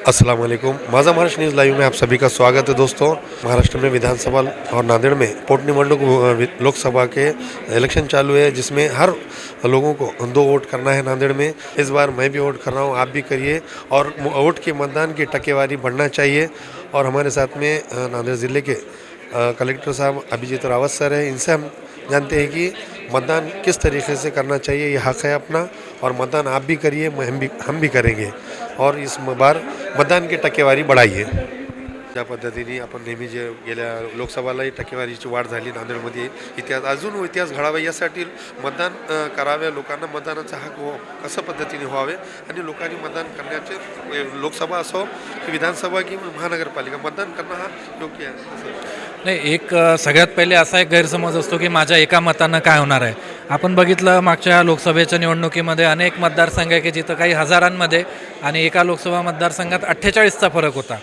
अस्सलाम वालेकुम। माझा महाराष्ट्र न्यूज़ लाइव में आप सभी का स्वागत है दोस्तों। महाराष्ट्र में विधानसभा और नांदेड़ में पोटनिवडणूक लोकसभा के इलेक्शन चालू है, जिसमें हर लोगों को 2 वोट करना है नांदेड़ में। इस बार मैं भी वोट कर रहा हूँ, आप भी करिए और वोट के मतदान की टक्केवारी बढ़ना चाहिए। और हमारे साथ में नांदेड़ ज़िले के कलेक्टर साहब अभिजीत रावत सर है। इनसे हम जानते हैं कि मतदान किस तरीके से करना चाहिए, ये हक़ है अपना, और मतदान आप भी करिए, हम भी करेंगे और इस बार मतदान की टक्केवारी बढ़ाई आहे। ज्या पद्धतीने आपण नेहमी जे गेल्या लोकसभालाही टक्केवारीची वाढ झाली नांदेडमध्ये, अजून इतिहास घडावा यासाठी मतदान करावे, लोकांना मतदानाचा हक कसं पद्धतीने व्हावे आणि लोकांनी मतदान करण्याचे, लोकसभा असो की विधानसभा की महानगरपालिका, मतदान करणं हा योग्य आहे। नाही, सगळ्यात पहिले असा एक गैरसमज असतो की माझ्या एका मतानं काय होणार आहे. आपण बघितलं मागच्या लोकसभेच्या निवडणुकीमध्ये अनेक मतदारसंघ आहे की जिथं काही हजारांमध्ये आणि एका लोकसभा मतदारसंघात 48चा फरक होता.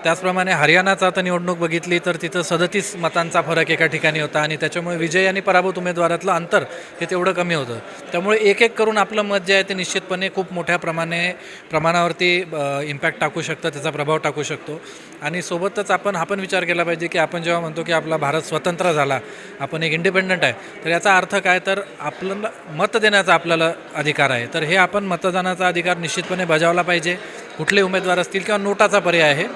त्याचप्रमाणे हरियाणाचा आता निवडणूक बघितली तर तिथं 37 मतांचा फरक एका ठिकाणी होता आणि त्याच्यामुळे विजय आणि पराभूत उमेदवारातलं अंतर हे तेवढं कमी होतं. त्यामुळे एक एक करून आपलं मत जे आहे ते निश्चितपणे खूप मोठ्या प्रमाणावरती इम्पॅक्ट टाकू शकतं, त्याचा प्रभाव टाकू शकतो. आणि सोबतच आपण विचार केला पाहिजे की आपण जेव्हा म्हणतो की आपला भारत स्वतंत्र झाला, आपण एक इंडिपेंडंट आहे, तर याचा अर्थ काय, तर आपल्याला मत देण्याचा आपल्याला अधिकार आहे. तर हे आपण मतदानाचा अधिकार निश्चितपणे बजावला पाहिजे. कुठले उमेदवार असतील किंवा नोटाचा पर्याय आहे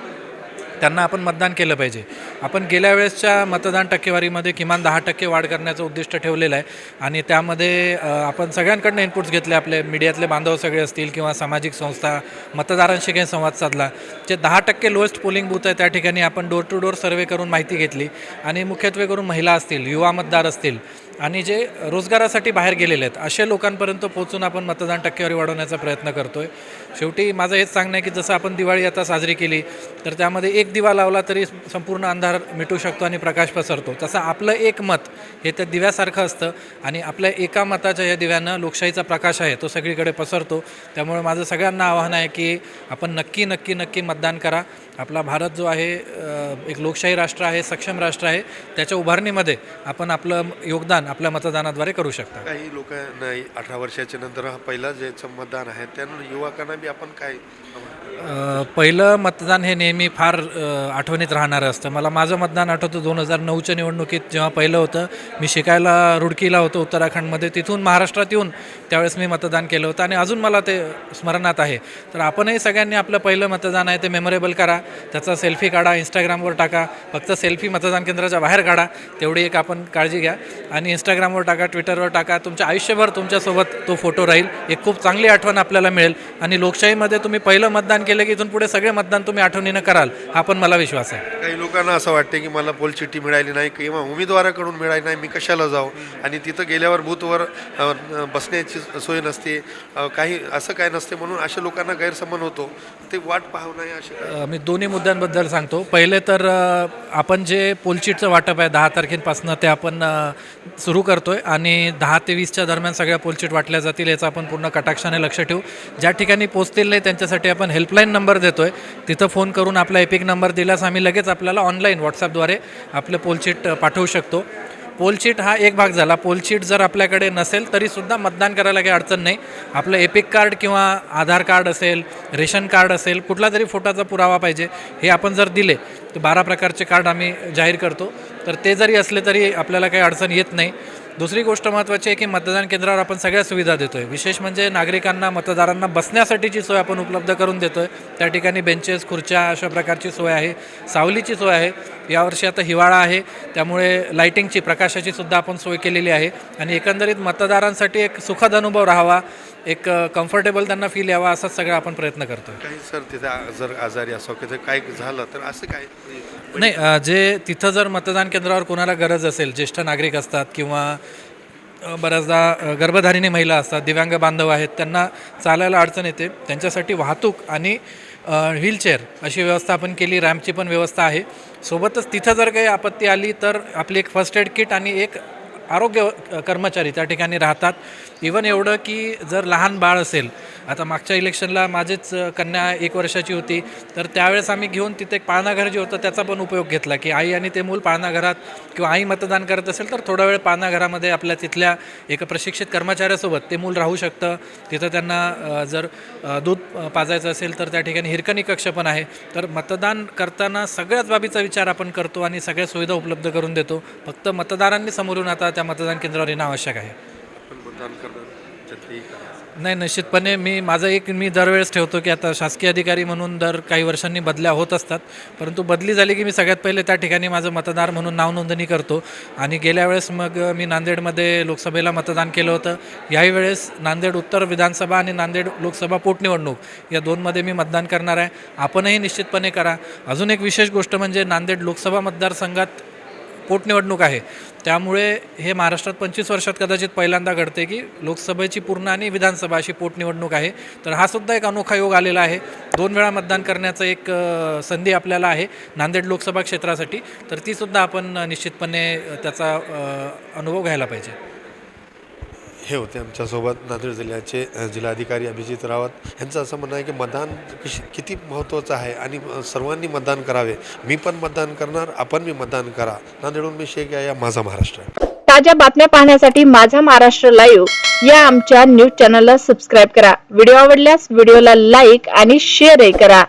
त्यांना आपण मतदान केलं पाहिजे. आपण गेल्या वेळेसच्या मतदान टक्केवारीमध्ये किमान 10% वाढ करण्याचं उद्दिष्ट ठेवलेलं आहे आणि त्यामध्ये आपण सगळ्यांकडनं इनपुट्स घेतले, आपले मीडियातले बांधव सगळे असतील किंवा सामाजिक संस्था, मतदारांशी काही संवाद साधला. जे 10% लोएस्ट पोलिंग बूथ आहे त्या ठिकाणी आपण डोर टू डोर सर्वे करून माहिती घेतली आणि मुख्यत्वे करून महिला असतील, युवा मतदार असतील आणि जे रोजगारासाठी बाहेर गेलेले आहेत अशा लोकांपर्यंत पोहोचून आपण मतदान टक्केवारी वाढवण्याचा प्रयत्न करतो आहे. शेवटी माझं हेच सांगणं आहे की जसं आपण दिवाळी आता साजरी केली तर त्यामध्ये एक दिवा लावला तरी संपूर्ण अंधार मिटू शकतो आणि प्रकाश पसरतो, तसं आपलं एक मत हे त्या दिव्यासारखं असतं आणि आपल्या एका मताच्या या दिव्यानं लोकशाहीचा प्रकाश आहे तो सगळीकडे पसरतो. त्यामुळे माझं सगळ्यांना आव्हान आहे की आपण नक्की नक्की नक्की मतदान करा. आपला भारत जो आहे एक लोकशाही राष्ट्र आहे, सक्षम राष्ट्र आहे, त्याच्या उभारणीमध्ये आपण आपलं योगदान आपल्या मतदानाद्वारे करू शकता. काही लोकांना 18 वर्षाच्या नंतर हा पहिला जे मतदान आहे त्यांना युवकांना बी आपण काय पहिलं मतदान हे नेहमी फार आठवणीत राहणारं असतं. मला माझं मतदान आठवतं 2009च्या निवडणुकीत जेव्हा पहिलं होतं. मी शिकायला रुडकीला होतो उत्तराखंडमध्ये, तिथून महाराष्ट्रात येऊन त्यावेळेस मी मतदान केलं होतं आणि अजून मला ते स्मरणात आहे. तर आपणही सगळ्यांनी आपलं पहिलं मतदान आहे ते मेमोरेबल करा, त्याचा सेल्फी काढा, इंस्टाग्रामवर टाका. फक्त सेल्फी मतदान केंद्राच्या बाहेर काढा, तेवढी एक आपण काळजी घ्या. आणि इंस्टाग्रामवर टाका, ट्विटरवर टाका. तुमच्या आयुष्यभर तुमच्यासोबत तो फोटो राहील, एक खूप चांगली आठवण आपल्याला मिळेल. आणि लोकशाहीमध्ये तुम्ही पहिलं मतदान केलं की इथून पुढे सगळे मतदान तुम्ही आठवणीनं कराल, हा पण मला विश्वास आहे. काही लोकांना असं वाटते की मला पोल चिठ्ठी मिळाली नाही किंवा उमेदवाराकडून मिळाली नाही, मी कशाला जाऊ, आणि तिथं गेल्यावर बूथवर बसण्याची सोय नसते, काही असं काय नसते, म्हणून अशा लोकांना गैरसमज होतो. ते वाट पाहू नये असे मी दोन्ही मुद्द्यांबद्दल सांगतो. पहिले तर आपण जे पोलशीटचं वाटप आहे 10 तारखेपासून ते आपण सुरू करतो आहे आणि 10 ते 20च्या दरम्यान सगळ्या पोलशीट वाटल्या जातील, याचं आपण पूर्ण कटाक्षाने लक्ष ठेवू. ज्या ठिकाणी पोचतील नाही त्यांच्यासाठी आपण हेल्पलाईन नंबर देतो आहे, तिथं फोन करून आपला एपिक नंबर दिल्यास आम्ही लगेच आपल्याला ऑनलाईन व्हॉट्सअपद्वारे आपलं पोलशीट पाठवू शकतो. पोलशीट हा एक भाग झाला. पोलशीट जर आपल्याकडे नसेल तरीसुद्धा मतदान करायला काही अडचण नाही. आपलं एपिक कार्ड किंवा आधार कार्ड असेल, रेशन कार्ड असेल, कुठला तरी फोटोचा पुरावा पाहिजे, हे आपण जर दिले तर 12 प्रकारचे कार्ड आम्ही जाहीर करतो. तर ते जरी असले तरी आपल्याला काही अडचण येत नाही. दुसरी गोष्ट महत्त्वाची आहे की मतदान केंद्रावर आपण सगळ्या सुविधा देतो आहे. विशेष म्हणजे नागरिकांना, मतदारांना बसण्यासाठीची सोय आपण उपलब्ध करून देतो आहे. त्या ठिकाणी बेंचेस, खुर्च्या अशा प्रकारची सोय आहे, सावलीची सोय आहे. यावर्षी आता हिवाळा आहे त्यामुळे लाईटिंगची, प्रकाशाची सुद्धा आपण सोय केलेली आहे. आणि एकंदरीत मतदारांसाठी एक सुखद अनुभव राहावा, एक कम्फर्टेबल त्यांना फील यावा, असाच सगळा आपण प्रयत्न करतो आहे. काही सर तिथे जर आजारी असो की काय झालं तर असं काय नाही, जे तिथं जर मतदान केंद्रावर कोणाला गरज असेल, ज्येष्ठ नागरिक असतात किंवा बऱ्याचदा गर्भधारिणी महिला असतात, दिव्यांग बांधव आहेत, त्यांना चालायला अडचण येते, त्यांच्यासाठी वाहतूक आणि व्हीलचेअर अशी व्यवस्था आपण केली. रॅम्पची पण व्यवस्था आहे. सोबतच तिथं जर काही आपत्ती आली तर आपली एक फर्स्ट एड किट आणि एक आरोग्य कर्मचारी त्या ठिकाणी राहतात. इवन एवढं की जर लहान बाळ असेल, आता मागच्या इलेक्शनला माझीच कन्या 1 वर्षाची होती, तर त्यावेळेस आम्ही घेऊन तिथे एक पाळणाघर जे होतं त्याचा पण उपयोग घेतला, की आई आणि ते मूल पाळणाघरात किंवा आई मतदान करत असेल तर थोडा वेळ पाळणाघरामध्ये आपल्या तिथल्या एका प्रशिक्षित कर्मचाऱ्यासोबत ते मूल राहू शकतं. तिथं त्यांना जर दूध पाजायचं असेल तर त्या ठिकाणी हिरकणी कक्ष पण आहे. तर मतदान करताना सगळ्याच बाबीचा विचार आपण करतो आणि सगळ्या सुविधा उपलब्ध करून देतो. फक्त मतदारांनी समोरून आता त्या मतदान केंद्रावर येणं आवश्यक आहे. नाही, निश्चितपणे मी दरवेळेस ठेवतो की आता शासकीय अधिकारी म्हणून दर काही वर्षांनी बदल्या होत असतात, परंतु बदली झाली की मी सगळ्यात पहिले त्या ठिकाणी माझं मतदार म्हणून नावनोंदणी करतो. आणि गेल्या वेळेस मग मी नांदेडमध्ये लोकसभेला मतदान केलं होतं. याही वेळेस नांदेड उत्तर विधानसभा आणि नांदेड लोकसभा पोटनिवडणूक या 2मध्ये मी मतदान करणार आहे. आपणही निश्चितपणे करा. अजून एक विशेष गोष्ट म्हणजे नांदेड लोकसभा मतदारसंघात पोटनिवडणूक आहे, त्यामुळे हे महाराष्ट्रात 25 वर्षात कदाचित पहिल्यांदा घडते की लोकसभेची पूर्ण आणि विधानसभा अशी पोटनिवडणूक आहे. तर हा सुद्धा एक अनोखा योग आलेला आहे. 2 वेळा मतदान करण्याचं एक संधी आपल्याला आहे नांदेड लोकसभा क्षेत्रासाठी. तर तीसुद्धा आपण निश्चितपणे त्याचा अनुभव घ्यायला पाहिजे. हे होते आमच्यासोबत नांदेड जिल्ह्याचे जिल्हाधिकारी अभिजित रावत. यांचं असं म्हणणं आहे की मतदान किती महत्त्वाचं आहे आणि सर्वांनी मतदान करावे. मी पण मतदान करणार, आपण मी मतदान करा. नांदेडहून मी शेख या माझा महाराष्ट्र. ताज्या बातम्या पाहण्यासाठी माझा महाराष्ट्र लाईव्ह या आमच्या न्यूज चॅनलला सबस्क्राईब करा. व्हिडिओ आवडल्यास व्हिडिओला लाईक आणि शेअरही करा.